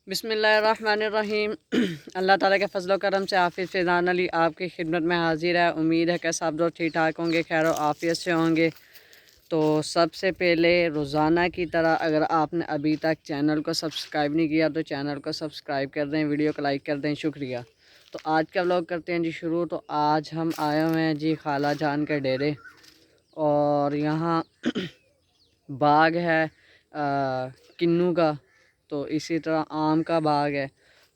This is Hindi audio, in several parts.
बिस्मिल्लाहिर्रहमानिर्रहीम। अल्लाह ताला के फ़ज़ल व करम से हाफ़िज़ फ़ैज़ान अली आपकी खिदमत में हाज़िर है। उम्मीद है कि सब लोग ठीक ठाक होंगे, खैर आफ़ियत से होंगे। तो सबसे पहले रोज़ाना की तरह अगर आपने अभी तक चैनल को सब्सक्राइब नहीं किया तो चैनल को सब्सक्राइब कर दें, वीडियो को लाइक कर दें, शुक्रिया। तो आज का व्लॉग करते हैं जी शुरू। तो आज हम आए हुए हैं जी खाला जान के डेरे, और यहाँ बाग है किन्नू का, तो इसी तरह आम का बाग है।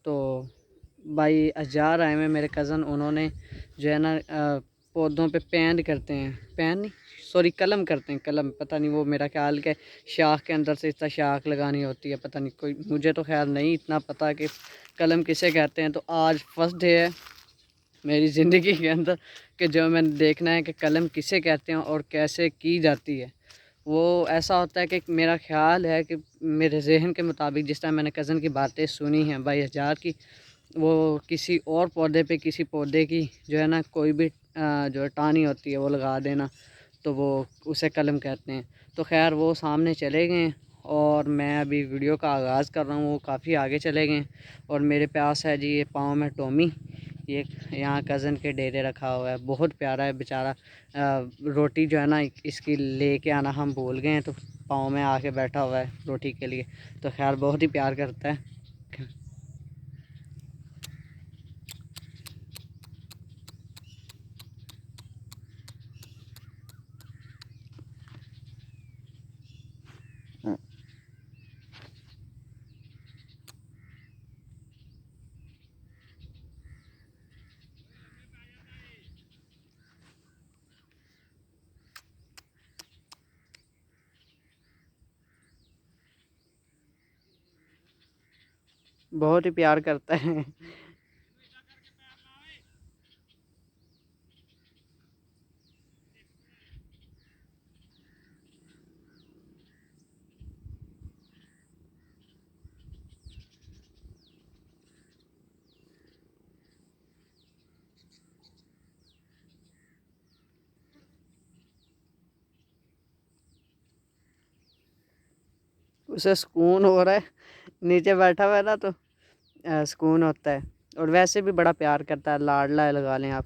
तो भाई अजार आए हैं मेरे कज़न, उन्होंने जो है ना पौधों पे पेंट करते हैं, पेंट नहीं सॉरी कलम करते हैं, कलम पता नहीं वो मेरा ख्याल के शाख के अंदर से इतना शाख लगानी होती है, पता नहीं कोई, मुझे तो ख्याल नहीं इतना पता कि कलम किसे कहते हैं। तो आज फर्स्ट डे है मेरी ज़िंदगी के अंदर कि जो मैंने देखना है कि कलम किसे कहते हैं और कैसे की जाती है। वो ऐसा होता है कि मेरा ख़्याल है कि मेरे जहन के मुताबिक जिस टाइम मैंने कज़न की बातें सुनी हैं भाई हज़ार की, वो किसी और पौधे पे किसी पौधे की जो है ना कोई भी जो है टहनी होती है वो लगा देना, तो वो उसे कलम कहते हैं। तो खैर वो सामने चले गए और मैं अभी वीडियो का आगाज़ कर रहा हूँ, वो काफ़ी आगे चले गए। और मेरे पास है जी ये पाँव में टॉमी, ये यहाँ कज़न के डेरे रखा हुआ है, बहुत प्यारा है बेचारा। रोटी जो है ना इसकी लेके आना हम भूल गए हैं, तो पाँव में आके बैठा हुआ है रोटी के लिए। तो खैर बहुत ही प्यार करता है। बहुत ही प्यार करता है। उसे सुकून हो रहा है, नीचे बैठा हुआ है ना, तो सुकून होता है। और वैसे भी बड़ा प्यार करता है, लाडला है लगा लें आप।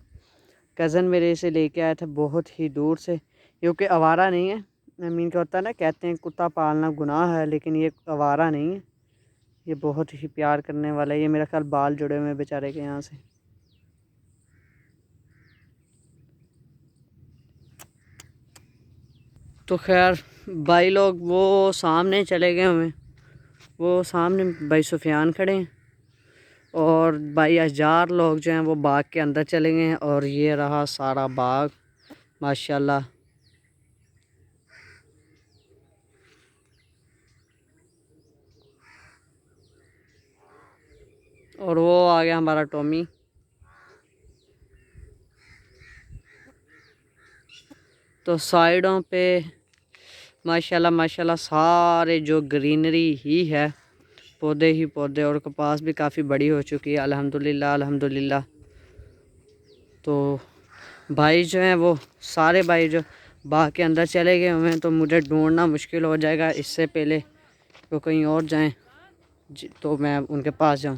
कज़न मेरे इसे लेके आए थे बहुत ही दूर से, क्योंकि आवारा नहीं है। आई मीन क्या होता है ना, कहते हैं कुत्ता पालना गुनाह है, लेकिन ये आवारा नहीं है, ये बहुत ही प्यार करने वाला है। ये मेरा ख्याल बाल जुड़े हुए हैं बेचारे के यहाँ से। तो खैर भाई लोग वो सामने चले गए हुए, वो सामने भाई सुफियान खड़े हैं, और भाई हजार लोग जो हैं वो बाग के अंदर चले गए हैं। और ये रहा सारा बाग माशाल्लाह। और वो आ गया हमारा टॉमी। तो साइडों पे माशाल्लाह माशाल्लाह सारे जो ग्रीनरी ही है, पौधे ही पौधे, और कपास भी काफ़ी बड़ी हो चुकी है अल्हम्दुलिल्लाह अल्हम्दुलिल्लाह। तो भाई जो हैं वो सारे भाई जो बाग के अंदर चले गए हुए हैं, तो मुझे ढूंढना मुश्किल हो जाएगा इससे पहले वो कहीं और जाएं तो मैं उनके पास जाऊं।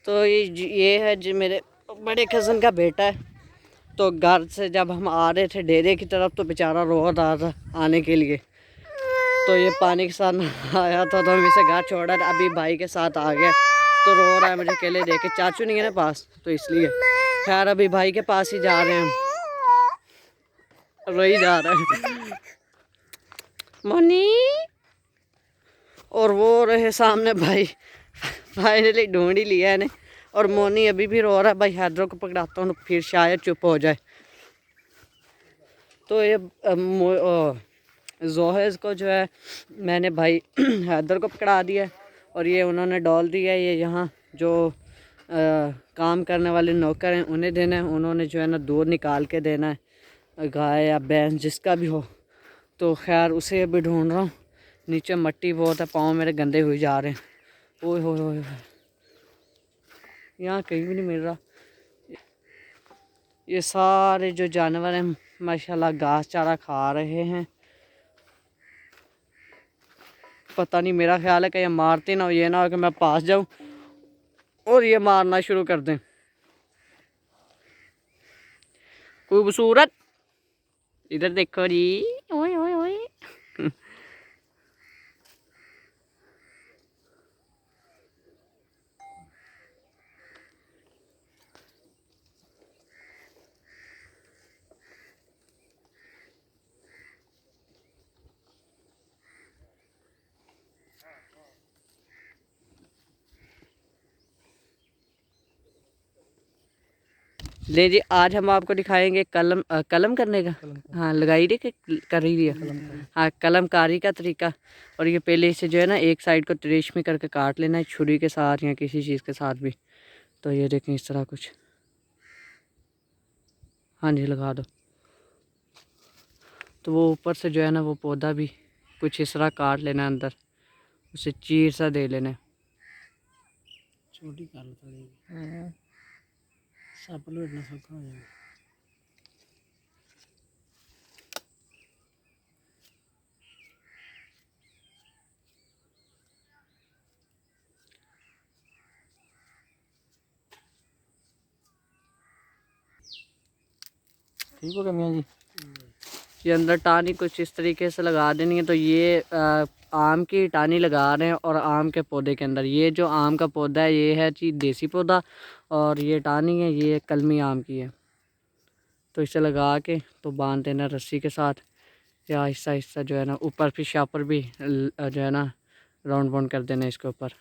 तो ये है जी मेरे बड़े कज़न का बेटा है। तो घर से जब हम आ रहे थे डेरे की तरफ, तो बेचारा रो रहा था आने के लिए, तो ये पानी के साथ आया था, तो हम इसे घर छोड़ा, अभी भाई के साथ आ गया, तो रो रहा है मुझे अकेले देख के। चाचू नहीं है ना पास, तो इसलिए खैर अभी भाई के पास ही जा रहे हैं हम, रो ही जा रहा है मोनी। और वो रहे सामने भाई, फाइनली ढूंढ ही लिया है ने। और मोनी अभी भी रो रहा है, भाई हैदरों को पकड़ाता हूँ तो फिर शायद चुप हो जाए। तो ये जोहेज़ को जो है मैंने भाई हैदर को पकड़ा दिया है, और ये उन्होंने डाल दिया है। ये यहाँ जो काम करने वाले नौकर हैं उन्हें देना है, उन्होंने जो है ना दूध निकाल के देना है, गाय या भैंस जिसका भी हो। तो खैर उसे अभी ढूंढ रहा हूँ, नीचे मट्टी बहुत है, पाँव मेरे गंदे हुए जा रहे हैं। ओए हो, यहाँ कहीं भी नहीं मिल रहा। ये सारे जो जानवर हैं माशाल्लाह घास चारा खा रहे हैं। पता नहीं, मेरा ख्याल है कि ये मारते ना हो, ये ना हो कि मैं पास जाऊँ और ये मारना शुरू कर दें। खूबसूरत, इधर देखो जी। ओए ओए ओए। ले जी, आज हम आपको दिखाएंगे कलम कलम करने का। हाँ, लगाई दी कि कर ही दिया। हाँ, कलमकारी का तरीका। और ये पहले इसे जो है ना एक साइड को रेशमी करके काट लेना है, छुरी के साथ या किसी चीज़ के साथ भी। तो ये देखें इस तरह कुछ। हाँ जी, लगा दो। तो वो ऊपर से जो है ना वो पौधा भी कुछ इस तरह काट लेना है, अंदर उसे चीर सा दे लेना है। छोटी कर लो थोड़ी, सप लपेटना सौखा हो जाएगा। ठीक हो गया मियाँ जी। ये अंदर टानी कुछ इस तरीके से लगा देनी है। तो ये आम की टानी लगा रहे हैं और आम के पौधे के अंदर, ये जो आम का पौधा है ये है जी देसी पौधा, और ये टानी है ये कलमी आम की है। तो इसे लगा के तो बांध देना रस्सी के साथ, या आहिस्ता आहिस्ता जो है ना ऊपर फिर शापर भी जो है ना राउंड बाउंड कर देना इसके ऊपर।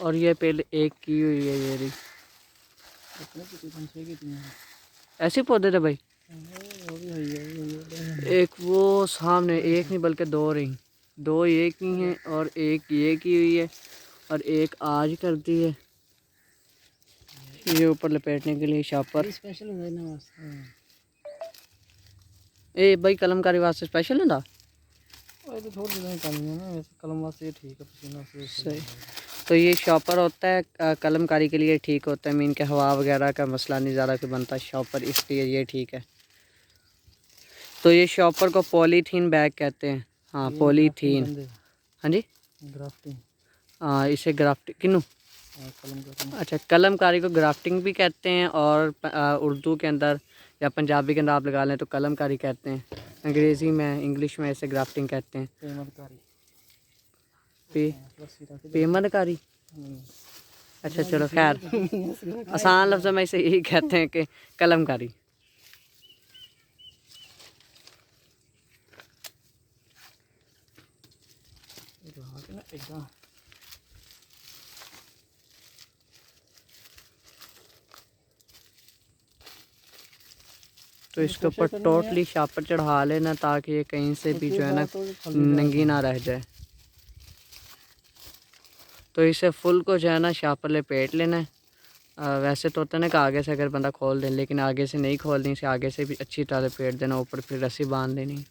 और ये पहले एक की हुई है ये रही। ऐसे पौधे थे भाई, एक वो सामने, एक नहीं बल्कि दो रही, दो ये की हैं और एक ये की हुई है और एक आज कर दी है ये ऊपर लपेटने के लिए शापर। स्पेशल है ना वास्ते। ए भाई कलमकारी वास्ते स्पेशल होंदा। और तो थोड़ी सी कमी है ना, वैसे कलम वास्ते ठीक है, पसीना से सही। तो ये शॉपर होता है कलमकारी के लिए ठीक होता है, मीन के हवा वगैरह का मसला नहीं ज़्यादा कि बनता शॉपर, इसलिए ये ठीक है। तो ये शॉपर को पॉलीथीन बैग कहते हैं। हाँ पॉलीथीन। हाँ जी, ग्राफ्टिंग। हाँ इसे ग्राफ्टिंग किनू, अच्छा कलमकारी को ग्राफ्टिंग भी कहते हैं, और उर्दू के अंदर या पंजाबी के अंदर आप लगा लें तो कलमकारी कहते हैं। अंग्रेज़ी में, इंग्लिश में इसे ग्राफ्टिंग कहते हैं। पेमनकारी। अच्छा चलो खैर, आसान लफ्ज़ों में इसे यही कहते हैं कि कलमकारी। तो इसके ऊपर टोटली शापर चढ़ा लेना ताकि ये कहीं से भी जो है ना नंगी ना रह जाए। तो इसे फुल को जो है ना शापर लपेट लेना है। वैसे तो होता है ना कि आगे से अगर बंदा खोल दे, लेकिन आगे से नहीं खोलनी, इसे आगे से भी अच्छी तरह लपेट देना, ऊपर फिर रस्सी बांध देनी।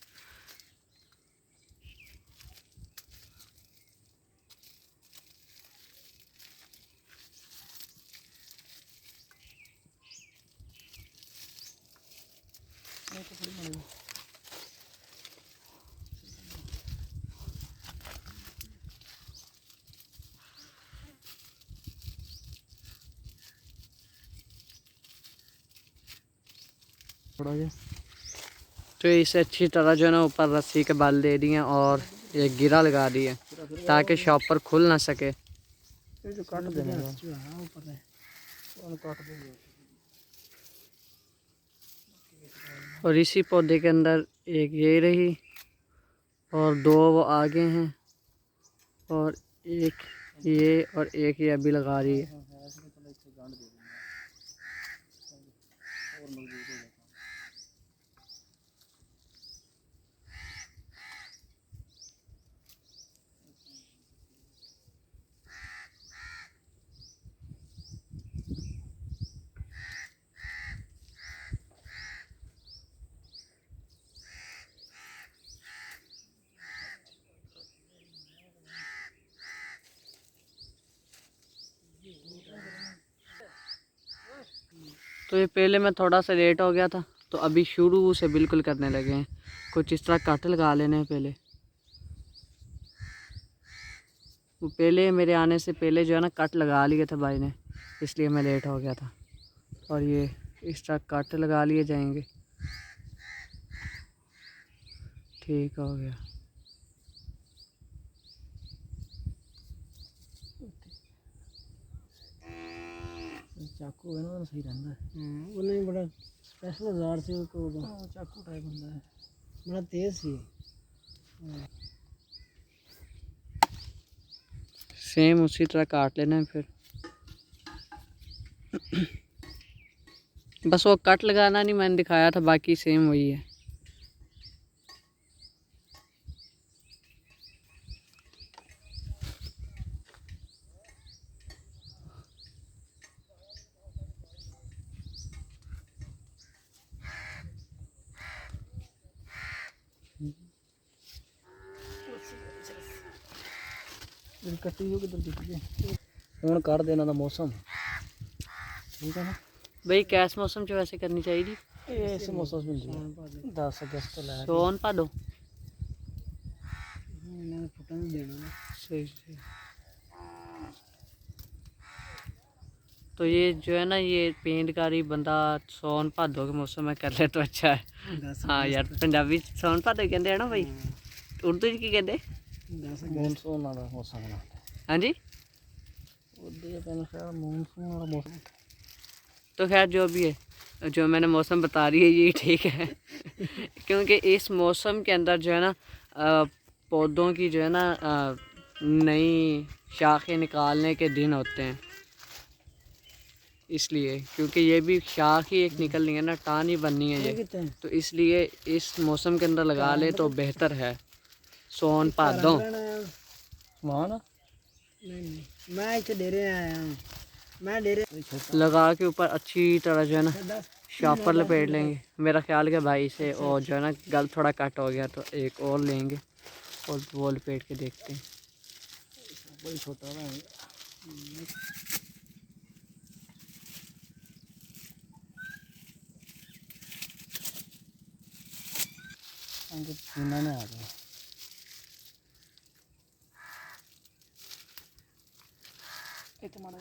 तो इसे अच्छी तरह जो है ना ऊपर रस्सी के बल दे दिए और एक गिरा लगा दिए ताकि शॉपर खुल ना सके। और इसी पौधे के अंदर एक ये रही और दो वो आगे हैं और एक ये और एक ये अभी लगा रही है। तो ये पहले मैं थोड़ा सा लेट हो गया था, तो अभी शुरू से बिल्कुल करने लगे हैं। कुछ इस तरह कट लगा लेने हैं पहले। वो पहले मेरे आने से पहले जो है ना कट लगा लिए थे भाई ने, इसलिए मैं लेट हो गया था। और ये इस तरह कट लगा लिए जाएंगे। ठीक हो गया। चाकू है ना सही रहता है। वो नहीं बड़ा स्पेशल औजार से उसको चाकू टाइप होता है, बड़ा तेज सी। सेम उसी तरह काट लेना है फिर। बस वो कट लगाना नहीं मैंने दिखाया था, बाकी सेम वही है। कट्टी हो किधर दी हूँ कर देना दा मौसम ठीक है ना भाई कैस मौसम च वैसे करनी चाहिए? इस मौसम में 10 अगस्त तो लैके सोन भादो इन्हें फुटन नहीं देना ना। सही सही। तो ये जो है ना ये पेंटकारी बंदा सोन भादो के मौसम में कर ले तो अच्छा है। हाँ यार पंजाबी सोन भादो कहते हैं ना भाई, उर्दू च की कहते? मानसून वाला मौसम ना। हाँ जी। मानसून वाला मौसम। तो खैर जो भी है, जो मैंने मौसम बता रही है ये ठीक है। क्योंकि इस मौसम के अंदर जो है ना पौधों की जो है ना नई शाखें निकालने के दिन होते हैं, इसलिए। क्योंकि ये भी शाख ही एक निकलनी है ना, टान ही बननी है ये, तो इसलिए इस मौसम के अंदर लगा ले तो बेहतर है। सोन भादों मैं इसे डेरे आया हूँ, मैं डेरे लगा के ऊपर अच्छी तरह जो है ना शापर लपेट लेंगे। मेरा ख्याल है भाई से और जो है ना गल थोड़ा कट हो गया तो एक और लेंगे और वो लपेट के देखते हैं। बड़ी छोटा है ना आ गया। इतना मारा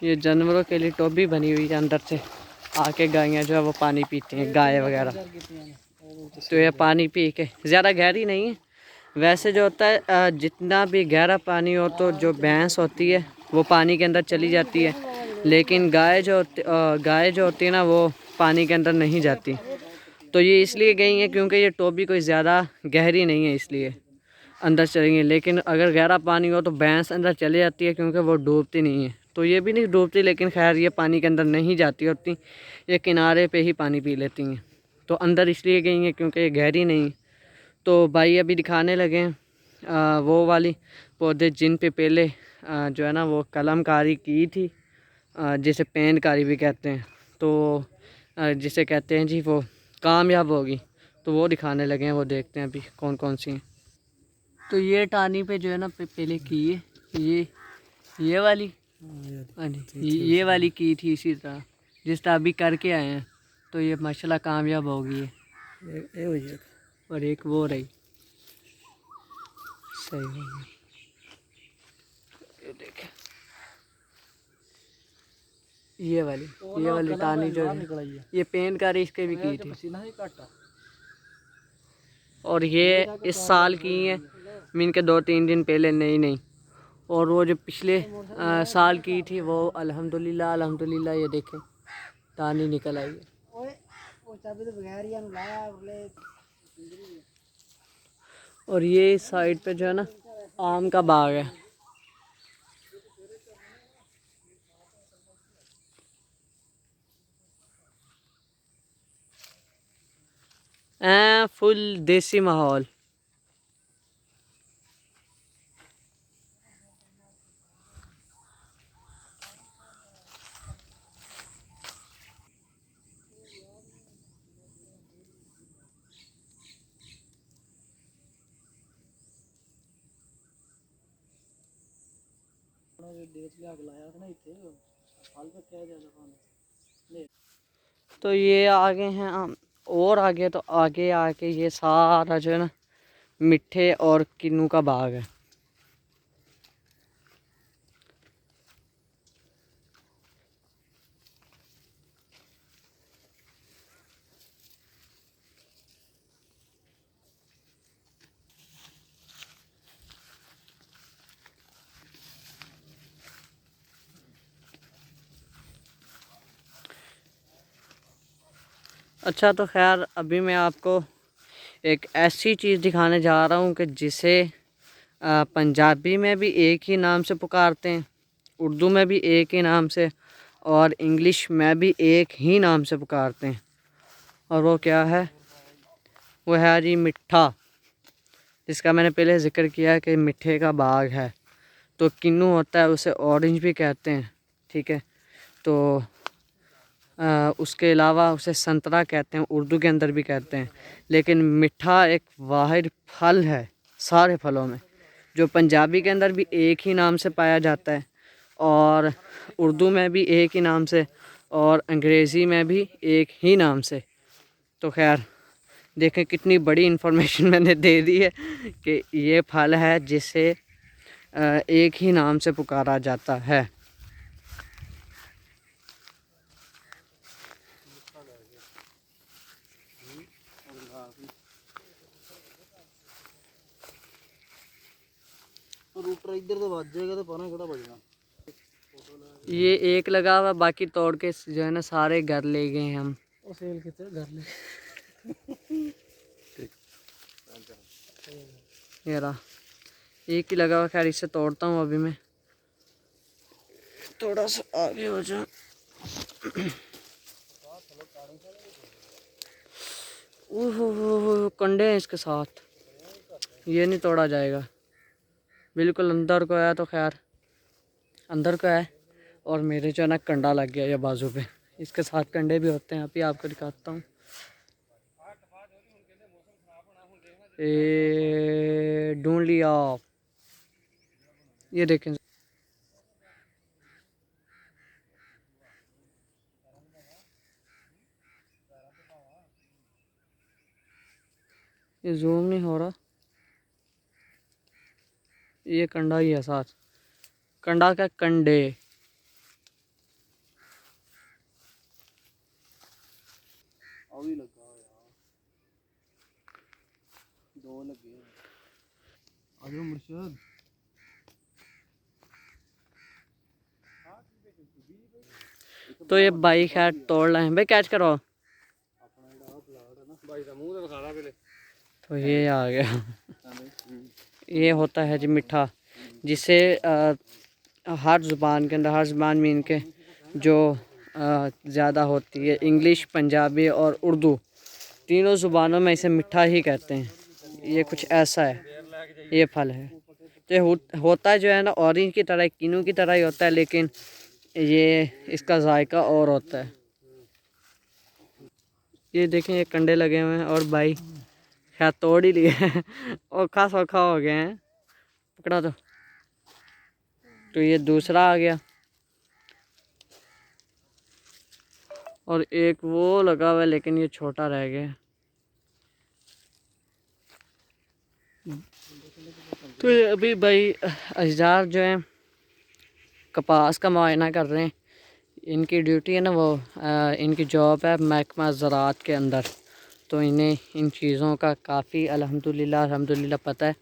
ये जानवरों के लिए टोबी बनी हुई है, अंदर से आके गायें जो है वो पानी पीती हैं, गाय वगैरह। तो ये पानी पी के ज़्यादा गहरी नहीं है वैसे। जो होता है जितना भी गहरा पानी हो तो जो भैंस होती है वो पानी के अंदर चली जाती है, लेकिन गाय जो होती है ना वो पानी के अंदर नहीं जाती। तो ये इसलिए गई है क्योंकि ये टोबी कोई ज़्यादा गहरी नहीं है, इसलिए अंदर चलेंगे। लेकिन अगर गहरा पानी हो तो भैंस अंदर चली जाती है क्योंकि वो डूबती नहीं है। तो ये भी नहीं डूबती, लेकिन खैर ये पानी के अंदर नहीं जाती होती, ये किनारे पे ही पानी पी लेती हैं। तो अंदर इसलिए गई हैं क्योंकि ये गहरी नहीं। तो भाई अभी दिखाने लगे हैं वो वाली पौधे जिन पे पहले जो है ना वो कलमकारी की थी, जिसे पेंटकारी भी कहते हैं। तो जिसे कहते हैं जी वो कामयाब होगी, तो वो दिखाने लगे हैं। वो देखते हैं अभी कौन कौन सी हैं। तो ये टानी पे जो है ना पहले की है ये वाली। हाँ जी, ये वाली की थी इसी तरह जिस तरह अभी करके आए हैं। तो ये माशाल्लाह कामयाब हो गई है। और एक वो रही सही हो गई। ये देखें ये वाली टानी जो है ये पेंटकारी इसके भी की थी। और ये इस साल की है, मीन के 2-3 दिन पहले नहीं। और वो जो पिछले साल की थी वो अल्हम्दुलिल्लाह ये देखें टानी निकल आई है। और ये साइड पे जो है ना आम का बाग है। हैं फुल देसी माहौल। तो ये आगे हैं हम, और आगे तो आगे आके ये सारा जो है ना मिट्ठे और किन्नू का बाग है। अच्छा तो खैर अभी मैं आपको एक ऐसी चीज़ दिखाने जा रहा हूँ कि जिसे पंजाबी में भी एक ही नाम से पुकारते हैं, उर्दू में भी एक ही नाम से, और इंग्लिश में भी एक ही नाम से पुकारते हैं। और वो क्या है? वो है जी मिट्ठा, जिसका मैंने पहले ज़िक्र किया कि मिट्ठे का बाग है। तो किन्नू होता है, उसे ऑरेंज भी कहते हैं, ठीक है। तो उसके अलावा उसे संतरा कहते हैं, उर्दू के अंदर भी कहते हैं। लेकिन मिट्ठा एक वाहिद फल है सारे फलों में, जो पंजाबी के अंदर भी एक ही नाम से पाया जाता है, और उर्दू में भी एक ही नाम से, और अंग्रेज़ी में भी एक ही नाम से। तो खैर देखें कितनी बड़ी इन्फॉर्मेशन मैंने दे दी है कि ये फल है जिसे एक ही नाम से पुकारा जाता है। रूटर इधर तो बज जाएगा तो पता नहीं बजना। ये एक लगा हुआ, बाकी तोड़ के जो है ना सारे घर ले गए हम। और सेल कितने घर ले ये रहा, एक ही लगा हुआ। खैर इसे तोड़ता हूँ अभी मैं, थोड़ा सा आगे हो जाऊँ। ओहो कंडे हैं इसके साथ, ये नहीं तोड़ा जाएगा। बिल्कुल अंदर को है, तो खैर अंदर को है। और मेरे जो है ना कंडा लग गया ये बाजू पे, इसके साथ कंडे भी होते हैं। अभी आपको दिखाता हूँ। ये ढूंढ लिया, ये देखें। ये जूम नहीं हो रहा, ये कंडा ही है साथ, कंडा का कंडे। अभी लगा यार, दो लगे। आजो मुर्शिद, तो ये भाई खैर तोड़ रहे हैं। भाई कैच करो। तो ये आ गया। ये होता है जी मिठा, जिसे हर ज़ुबान के अंदर, हर ज़ुबान में इनके जो ज़्यादा होती है, इंग्लिश, पंजाबी और उर्दू, तीनों ज़ुबानों में इसे मिठा ही कहते हैं। ये कुछ ऐसा है, ये फल है। तो होता जो है ना ऑरेंज की तरह, किन्नू की तरह ही होता है, लेकिन ये इसका जायका और होता है। ये देखें, ये कंडे लगे हुए हैं, और भाई शायद तोड़ ही लिए हैं। औखा सौखा हो गए हैं, पकड़ा तो ये दूसरा आ गया, और एक वो लगा हुआ है, लेकिन ये छोटा रह गया। तो ये अभी भाई अज़ार जो है कपास का मुआयना कर रहे हैं। इनकी ड्यूटी है ना, वो इनकी जॉब है महकमा ज़राअत के अंदर। तो इन्हें इन चीज़ों का काफ़ी अल्हम्दुलिल्लाह पता है।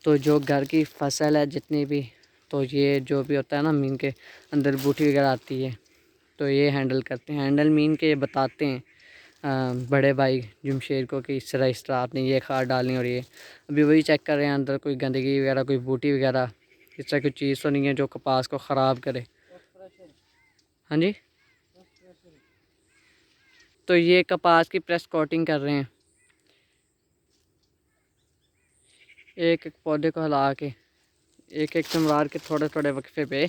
तो जो घर की फसल है जितनी भी, तो ये जो भी होता है ना, मीन के अंदर बूटी वगैरह आती है, तो ये हैंडल करते हैं। हैंडल मीन के ये बताते हैं बड़े भाई जमशेद को कि इस तरह आपने ये खाद डालनी, और ये अभी वही चेक कर रहे हैं अंदर कोई गंदगी वगैरह, कोई बूटी वगैरह, इस तरह की चीज़ तो नहीं है जो कपास को ख़राब करे। हाँ जी, तो ये कपास की प्रेस कोटिंग कर रहे हैं। एक एक पौधे को हिला के, एक एक चमरार के थोड़े थोड़े वक्फे पे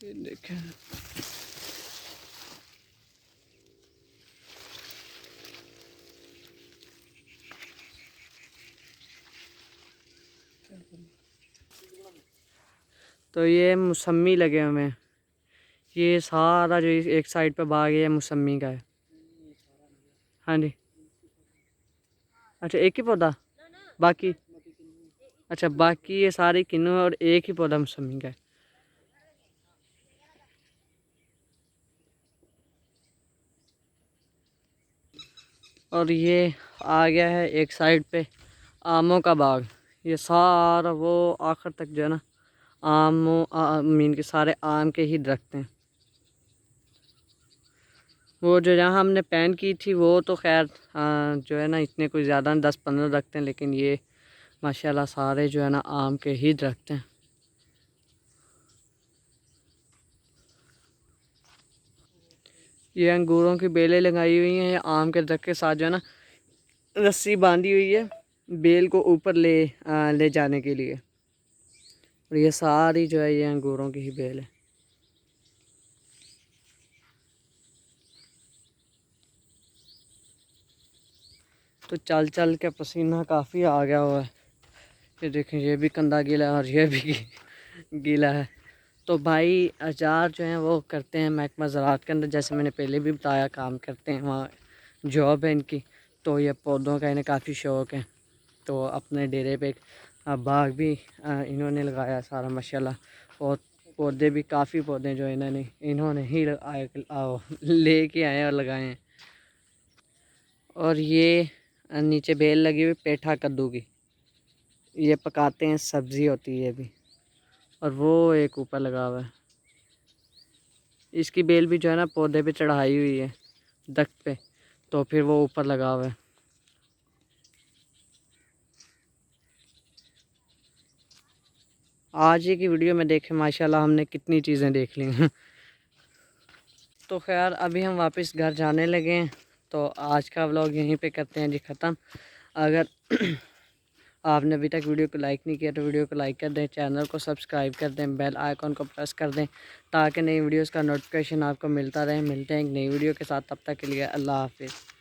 ये देखें। तो ये मौसमी लगे हुए हैं, ये सारा जो एक साइड पे बाग है मौसमी का है। हाँ जी, अच्छा एक ही पौधा बाकी, अच्छा बाकी ये सारे किन्नू है और एक ही पौधा मौसमी का है। और ये आ गया है एक साइड पे आमों का बाग। ये सारा वो आखिर तक जो है ना मीन के सारे आम के ही दरख्त हैं। वो जो जहाँ हमने पैन की थी वो तो खैर जो है ना इतने कोई ज़्यादा 10-15 दरख्त हैं, लेकिन ये माशाल्लाह सारे जो है ना आम के ही दरख्त हैं। ये अंगूरों की बेलें लगाई हुई हैं, आम के दरख्त के साथ जो है ना रस्सी बांधी हुई है बेल को ऊपर ले जाने के लिए। और ये सारी जो है ये अंगूरों की ही बेल है। तो चल चल के पसीना काफ़ी आ गया हुआ है। ये देखें, ये भी कंधा गीला है और ये भी गीला है। तो भाई अचार जो है वो करते हैं महकमा ज़राअत के अंदर, जैसे मैंने पहले भी बताया काम करते हैं, वहाँ जॉब है इनकी। तो ये पौधों का इन्हें काफ़ी शौक़ है। तो अपने डेरे पे बाग भी इन्होंने लगाया सारा माशाल्लाह। और पौधे भी काफ़ी पौधे जो इन्होंने ही ले के आए और लगाए हैं। और ये नीचे बेल लगी हुई पेठा कद्दू की, ये पकाते हैं, सब्ज़ी होती है ये भी। और वो एक ऊपर लगा हुआ है, इसकी बेल भी जो है ना पौधे पे चढ़ाई हुई है दख्त पे, तो फिर वो ऊपर लगा हुआ है। आज ही की वीडियो में देखें माशाल्लाह हमने कितनी चीज़ें देख ली हैं। तो खैर अभी हम वापस घर जाने लगे हैं। तो आज का व्लॉग यहीं पे करते हैं जी ख़त्म। अगर आपने अभी तक वीडियो को लाइक नहीं किया तो वीडियो को लाइक कर दें, चैनल को सब्सक्राइब कर दें, बेल आइकॉन को प्रेस कर दें ताकि नई वीडियोस का नोटिफिकेशन आपको मिलता रहे। मिलते हैं एक नई वीडियो के साथ, तब तक के लिए अल्लाह हाफिज़।